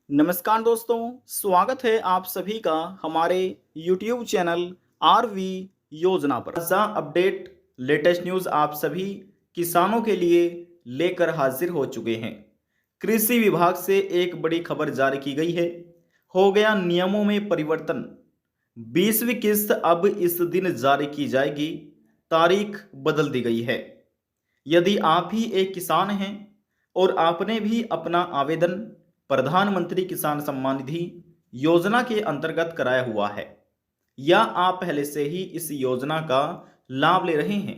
नमस्कार दोस्तों, स्वागत है आप सभी का हमारे YouTube चैनल आरवी योजना पर। ताज़ा अपडेट लेटेस्ट न्यूज़ आप सभी किसानों के लिए लेकर हाजिर हो चुके हैं। कृषि विभाग से एक बड़ी खबर जारी की गई है। हो गया नियमों में परिवर्तन। 20वीं किस्त अब इस दिन जारी की जाएगी। तारीख बदल दी गई है। यदि आप ही एक किसान हैं और आपने भी अपना आवेदन प्रधानमंत्री किसान सम्मान निधि योजना के अंतर्गत कराया हुआ है या आप पहले से ही इस योजना का लाभ ले रहे हैं,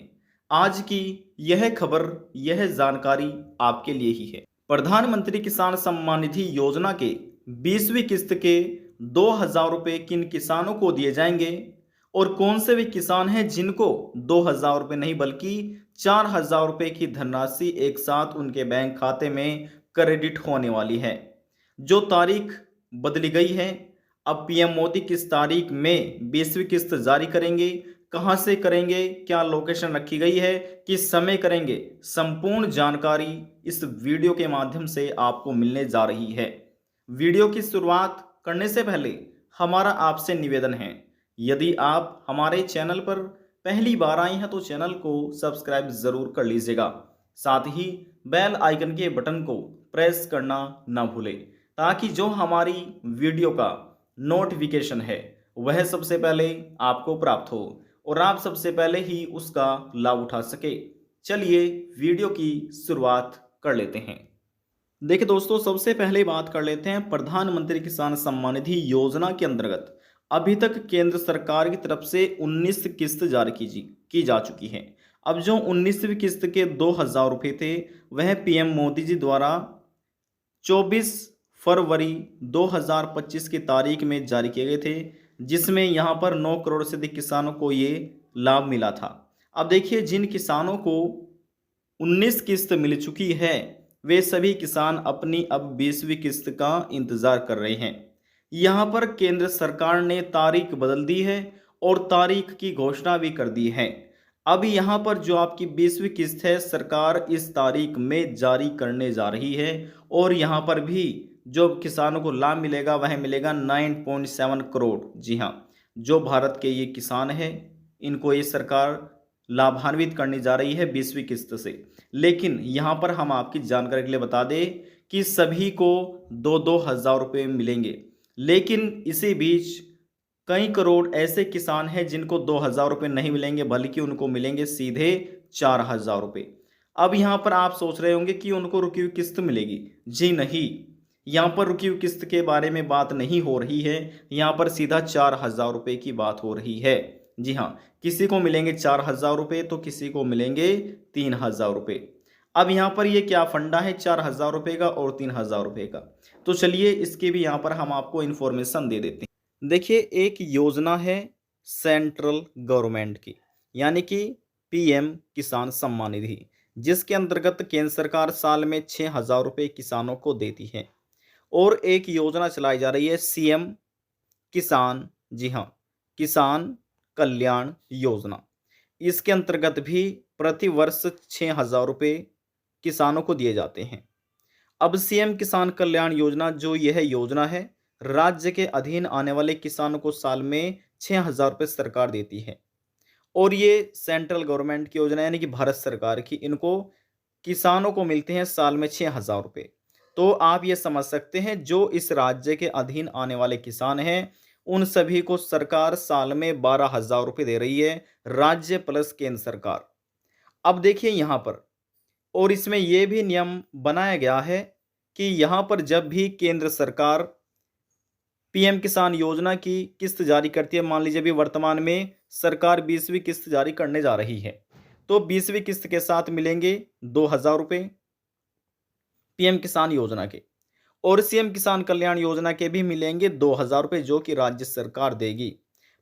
आज की यह खबर, यह जानकारी आपके लिए ही है। प्रधानमंत्री किसान सम्मान निधि योजना के 20वीं किस्त के 2,000 रुपये किन किसानों को दिए जाएंगे और कौन से वे किसान हैं जिनको 2,000 रुपये नहीं बल्कि 4,000 रुपये की धनराशि एक साथ उनके बैंक खाते में क्रेडिट होने वाली है। जो तारीख बदली गई है, अब पीएम मोदी किस तारीख में 20वीं किस्त जारी करेंगे, कहां से करेंगे, क्या लोकेशन रखी गई है, किस समय करेंगे, संपूर्ण जानकारी इस वीडियो के माध्यम से आपको मिलने जा रही है। वीडियो की शुरुआत करने से पहले हमारा आपसे निवेदन है, यदि आप हमारे चैनल पर पहली बार आए हैं तो चैनल को सब्सक्राइब जरूर कर लीजिएगा। साथ ही बेल आइकन के बटन को प्रेस करना ना भूलें ताकि जो हमारी वीडियो का नोटिफिकेशन है वह सबसे पहले आपको प्राप्त हो और आप सबसे पहले ही उसका लाभ उठा सके। चलिए वीडियो की शुरुआत कर लेते हैं। देखिए दोस्तों, सबसे पहले बात कर लेते हैं प्रधानमंत्री किसान सम्मान निधि योजना के अंतर्गत अभी तक केंद्र सरकार की तरफ से 19 किस्त जारी की जा चुकी है। अब जो 19वीं किस्त के 2,000 रुपये थे वह पीएम मोदी जी द्वारा 24 फरवरी 2025 की तारीख में जारी किए गए थे, जिसमें यहाँ पर 9 करोड़ से अधिक किसानों को ये लाभ मिला था। अब देखिए, जिन किसानों को 19 किस्त मिल चुकी है वे सभी किसान अपनी अब 20वीं किस्त का इंतजार कर रहे हैं। यहाँ पर केंद्र सरकार ने तारीख बदल दी है और तारीख की घोषणा भी कर दी है। अब यहाँ पर जो आपकी 20वीं किस्त है सरकार इस तारीख में जारी करने जा रही है और यहाँ पर भी जो किसानों को लाभ मिलेगा वह मिलेगा 9.7 करोड़। जी हाँ, जो भारत के ये किसान हैं इनको ये सरकार लाभान्वित करने जा रही है 20वीं किस्त से। लेकिन यहाँ पर हम आपकी जानकारी के लिए बता दें कि सभी को 2-2 हज़ार रुपये मिलेंगे, लेकिन इसी बीच कई करोड़ ऐसे किसान हैं जिनको 2,000 रुपये नहीं मिलेंगे बल्कि उनको मिलेंगे सीधे 4,000 रुपये। अब यहाँ पर आप सोच रहे होंगे कि उनको रुकी हुई किस्त मिलेगी। जी नहीं, यहाँ पर रुकी हुई किस्त के बारे में बात नहीं हो रही है, यहाँ पर सीधा 4,000 रुपये की बात हो रही है। जी हाँ, किसी को मिलेंगे 4,000 रुपये तो किसी को मिलेंगे 3,000 रुपये। अब यहाँ पर ये क्या फंडा है 4,000 रुपये का और 3,000 रुपये का, तो चलिए इसके भी यहाँ पर हम आपको इन्फॉर्मेशन दे देते हैं। देखिए, एक योजना है सेंट्रल गवर्नमेंट की, यानी कि पीएम किसान सम्मान निधि, जिसके अंतर्गत केंद्र सरकार साल में 6,000 रुपये किसानों को देती है। और एक योजना चलाई जा रही है सीएम किसान, जी हाँ, किसान कल्याण योजना। इसके अंतर्गत भी प्रति वर्ष 6,000 रुपये किसानों को दिए जाते हैं। अब सीएम किसान कल्याण योजना, जो यह योजना है, राज्य के अधीन आने वाले किसानों को साल में 6,000 रुपये सरकार देती है और ये सेंट्रल गवर्नमेंट की योजना यानी कि भारत सरकार की, इनको किसानों को मिलते हैं साल में 6,000 रुपये। तो आप ये समझ सकते हैं जो इस राज्य के अधीन आने वाले किसान हैं उन सभी को सरकार साल में 12,000 रुपये दे रही है, राज्य प्लस केंद्र सरकार। अब देखिए यहाँ पर, और इसमें यह भी नियम बनाया गया है कि यहाँ पर जब भी केंद्र सरकार पीएम किसान योजना की किस्त जारी करती है, मान लीजिए अभी वर्तमान में सरकार 20वीं किस्त जारी करने जा रही है, तो 20वीं किस्त के साथ मिलेंगे 2,000 रुपये पीएम किसान योजना के, और सीएम किसान कल्याण योजना के भी मिलेंगे 2,000 रुपये जो कि राज्य सरकार देगी।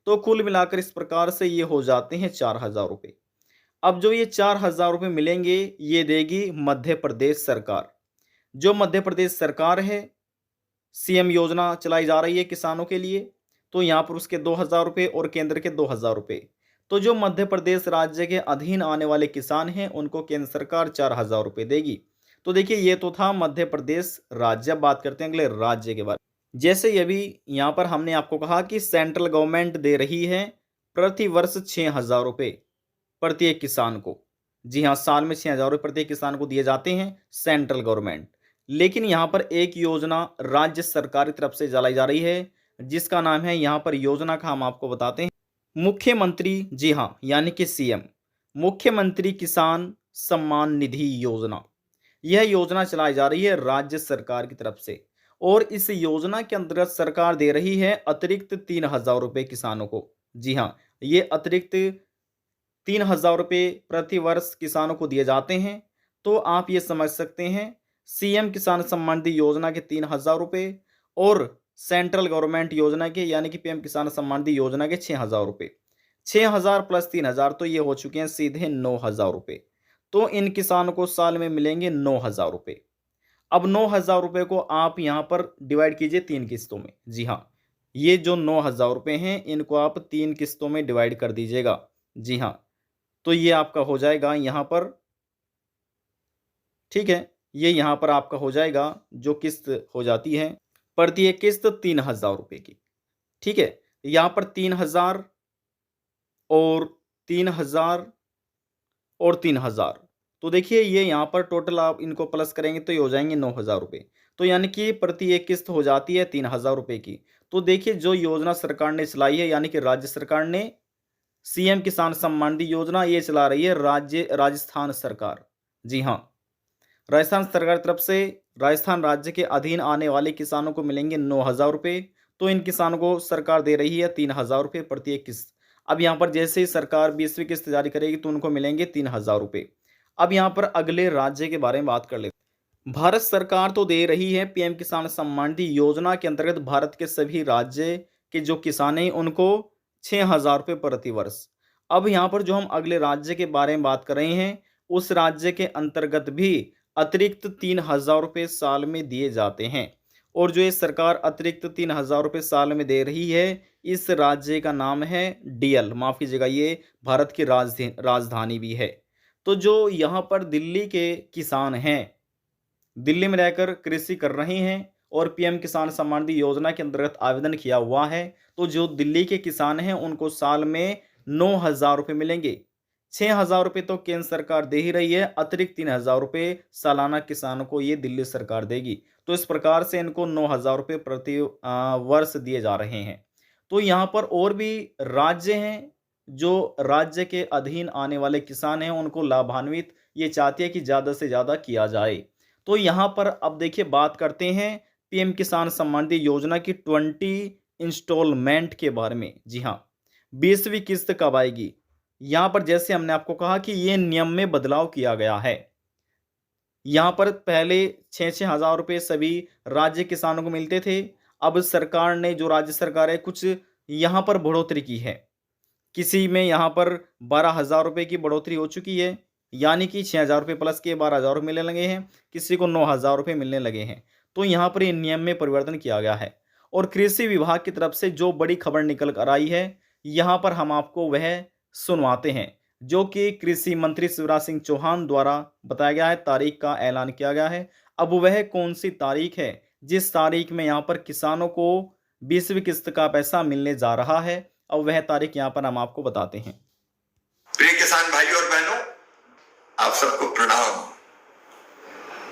तो कुल मिलाकर इस प्रकार से ये हो जाते हैं 4,000 रुपये। अब जो ये 4,000 रुपये मिलेंगे ये देगी मध्य प्रदेश सरकार। जो मध्य प्रदेश सरकार है, सीएम योजना चलाई जा रही है किसानों के लिए, तो यहाँ पर उसके 2,000 रुपये और केंद्र के 2,000 रुपये। तो जो मध्य प्रदेश राज्य के अधीन आने वाले किसान हैं उनको केंद्र सरकार 4,000 रुपये देगी। तो देखिए ये तो था मध्य प्रदेश राज्य। अब बात करते हैं अगले राज्य के बारे में। जैसे ये भी यहाँ पर हमने आपको कहा कि सेंट्रल गवर्नमेंट दे रही है प्रति वर्ष 6,000 रुपये प्रत्येक किसान को। जी हाँ, साल में 6,000 रुपये प्रत्येक किसान को दिए जाते हैं सेंट्रल गवर्नमेंट। लेकिन यहाँ पर एक योजना राज्य सरकार की तरफ से चलाई जा रही है, जिसका नाम है, यहाँ पर योजना का हम आपको बताते हैं, मुख्यमंत्री, जी हाँ, यानी कि सीएम, मुख्यमंत्री किसान सम्मान निधि योजना। यह योजना चलाई जा रही है राज्य सरकार की तरफ से, और इस योजना के अंतर्गत सरकार दे रही है अतिरिक्त 3,000 रुपये किसानों को। जी हाँ, ये अतिरिक्त 3,000 रुपये प्रति वर्ष किसानों को दिए जाते हैं। तो आप ये समझ सकते हैं, सीएम किसान सम्मान निधि योजना के 3,000 रुपये और सेंट्रल गवर्नमेंट योजना के यानी कि पीएम किसान सम्मान निधि योजना के 6,000 रुपये। 6,000 प्लस 3,000 तो ये हो चुके हैं सीधे 9,000 रुपये। तो इन किसानों को साल में मिलेंगे 9,000 रुपये। अब 9,000 रुपये को आप यहाँ पर डिवाइड कीजिए 3 किस्तों में। जी हाँ, ये जो 9,000 रुपये हैं इनको आप 3 किस्तों में डिवाइड कर दीजिएगा। जी हाँ, तो ये आपका हो जाएगा यहाँ पर, ठीक है, ये यहाँ पर आपका हो जाएगा जो किस्त हो जाती है प्रत्येक किस्त 3,000 रुपये की। ठीक है, यहाँ पर 3,000 और 3,000 और 3,000, तो देखिए ये यहाँ पर टोटल आप इनको प्लस करेंगे तो ये हो जाएंगे 9,000 रुपये। तो यानी कि प्रति एक किस्त हो जाती है 3,000 रुपये की। तो देखिए जो योजना सरकार ने चलाई है, यानी कि राज्य सरकार ने सीएम किसान सम्मान निधि योजना, ये चला रही है राजस्थान सरकार। जी हाँ, राजस्थान सरकार की तरफ से राजस्थान राज्य के अधीन आने वाले किसानों को मिलेंगे 9,000 रुपये। तो इन किसानों को सरकार दे रही है 3,000 रुपये प्रति एक किस्त। अब यहाँ पर जैसे ही सरकार 20वीं किस्त जारी करेगी तो उनको मिलेंगे 3,000 रुपये। अब यहाँ पर अगले राज्य के बारे में बात कर लेते हैं। भारत सरकार तो दे रही है पीएम किसान सम्मान निधि योजना के अंतर्गत भारत के सभी राज्य के जो किसान हैं उनको 6,000 रुपये प्रति वर्ष। अब यहाँ पर जो हम अगले राज्य के बारे में बात कर रहे हैं, उस राज्य के अंतर्गत भी अतिरिक्त 3,000 रुपये साल में दिए जाते हैं। और जो ये सरकार अतिरिक्त 3,000 रुपये साल में दे रही है, इस राज्य का नाम है डीएल, माफ कीजिएगा, ये भारत की राजधानी भी है। तो जो यहाँ पर दिल्ली के किसान हैं, दिल्ली में रहकर कृषि कर रहे हैं और पीएम किसान सम्मान निधि योजना के अंतर्गत आवेदन किया हुआ है, तो जो दिल्ली के किसान हैं उनको साल में 9,000 रुपये मिलेंगे। 6,000 रुपये तो केंद्र सरकार दे ही रही है, अतिरिक्त 3,000 रुपये सालाना किसानों को ये दिल्ली सरकार देगी। तो इस प्रकार से इनको 9,000 रुपये प्रति वर्ष दिए जा रहे हैं। तो यहाँ पर और भी राज्य हैं, जो राज्य के अधीन आने वाले किसान हैं उनको लाभान्वित ये चाहती है कि ज़्यादा से ज़्यादा किया जाए। तो यहाँ पर अब देखिए बात करते हैं पीएम किसान सम्मान निधि योजना की 20 इंस्टॉलमेंट के बारे में। जी हाँ, 20वीं किस्त कब आएगी? यहाँ पर जैसे हमने आपको कहा कि ये नियम में बदलाव किया गया है। यहाँ पर पहले 6,000 रुपये सभी राज्य किसानों को मिलते थे। अब सरकार ने, जो राज्य सरकार है, कुछ यहाँ पर बढ़ोतरी की है। किसी में यहाँ पर 12,000 रुपये की बढ़ोतरी हो चुकी है, यानी कि 6,000 रुपये प्लस के 12,000 रुपये मिलने लगे हैं, किसी को 9,000 रुपये मिलने लगे हैं। तो यहाँ पर ये नियम में परिवर्तन किया गया है। और कृषि विभाग की तरफ से जो बड़ी खबर निकल कर आई है, यहाँ पर हम आपको वह सुनवाते हैं, जो कि कृषि मंत्री शिवराज सिंह चौहान द्वारा बताया गया है, तारीख का ऐलान किया गया है। अब वह कौन सी तारीख है जिस तारीख में यहाँ पर किसानों को 20वीं किस्त का पैसा मिलने जा रहा है? अब वह तारीख यहाँ पर हम आपको बताते हैं। प्रिय किसान भाइयों और बहनों, आप सबको प्रणाम।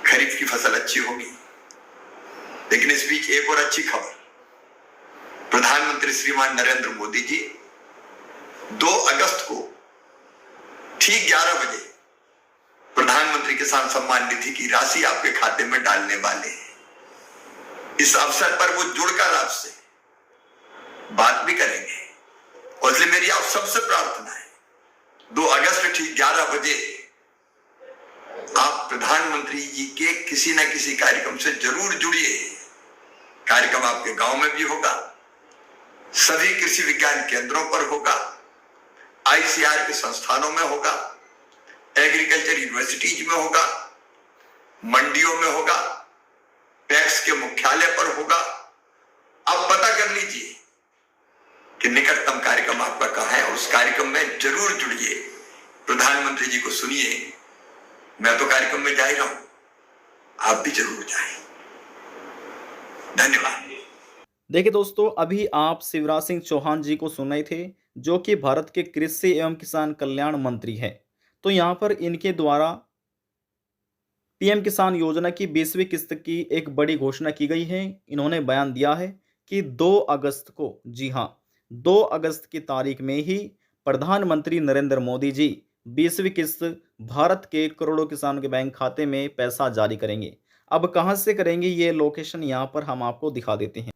खरीफ की फसल अच्छी होगी, लेकिन इस बीच एक और अच्छी खबर। प्रधानमंत्री श्रीमान नरेंद्र मोदी जी 2 अगस्त को ठीक 11 बजे प्रधानमंत्री किसान सम्मान निधि की राशि आपके खाते में डालने वाले हैं। इस अवसर पर वो जुड़कर आपसे बात भी करेंगे, और इसलिए मेरी आप सबसे प्रार्थना है, 2 अगस्त ठीक 11 बजे आप प्रधानमंत्री जी के किसी न किसी कार्यक्रम से जरूर जुड़िए। कार्यक्रम आपके गांव में भी होगा, सभी कृषि विज्ञान केंद्रों पर होगा, आईसीआर के संस्थानों में होगा, एग्रीकल्चर यूनिवर्सिटीज में होगा, मंडियों में होगा, पैक्स के मुख्यालय पर होगा। आप पता कर लीजिए कि निकटतम कार्यक्रम आपका कहाँ है, उस कार्यक्रम में जरूर जुड़िए, प्रधानमंत्री जी को सुनिए। मैं तो कार्यक्रम में जा ही रहा हूं, आप भी जरूर जाएं। धन्यवाद। देखिए दोस्तों, अभी आप शिवराज सिंह चौहान जी को सुन रहे थे, जो कि भारत के कृषि एवं किसान कल्याण मंत्री हैं। तो यहाँ पर इनके द्वारा पीएम किसान योजना की 20वीं किस्त की एक बड़ी घोषणा की गई है। इन्होंने बयान दिया है कि 2 अगस्त को, जी हाँ, 2 अगस्त की तारीख में ही प्रधानमंत्री नरेंद्र मोदी जी 20वीं किस्त भारत के करोड़ों किसानों के बैंक खाते में पैसा जारी करेंगे। अब कहां से करेंगे, ये लोकेशन यहां पर हम आपको दिखा देते हैं।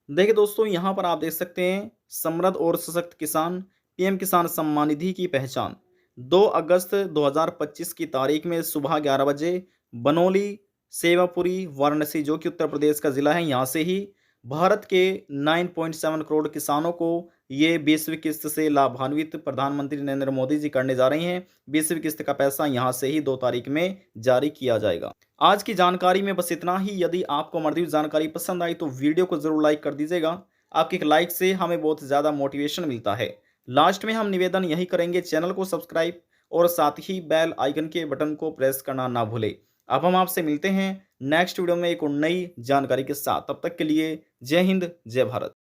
देखिए दोस्तों, यहाँ पर आप देख सकते हैं, समृद्ध और सशक्त किसान, पीएम किसान सम्मान निधि की पहचान। 2 अगस्त 2025 की तारीख में सुबह 11 बजे बनोली, सेवापुरी, वाराणसी, जो कि उत्तर प्रदेश का जिला है, यहाँ से ही भारत के 9.7 करोड़ किसानों को ये 20वीं किस्त से लाभान्वित प्रधानमंत्री नरेंद्र मोदी जी करने जा रहे हैं। 20वीं किस्त का पैसा यहाँ से ही 2 तारीख में जारी किया जाएगा। आज की जानकारी में बस इतना ही। यदि आपको हमारी दी जानकारी पसंद आई तो वीडियो को जरूर लाइक कर दीजिएगा। आपके एक लाइक से हमें बहुत ज़्यादा मोटिवेशन मिलता है। लास्ट में हम निवेदन यही करेंगे, चैनल को सब्सक्राइब और साथ ही बेल आइकन के बटन को प्रेस करना ना भूले। अब हम आपसे मिलते हैं नेक्स्ट वीडियो में एक और नई जानकारी के साथ। तब तक के लिए जय हिंद, जय भारत।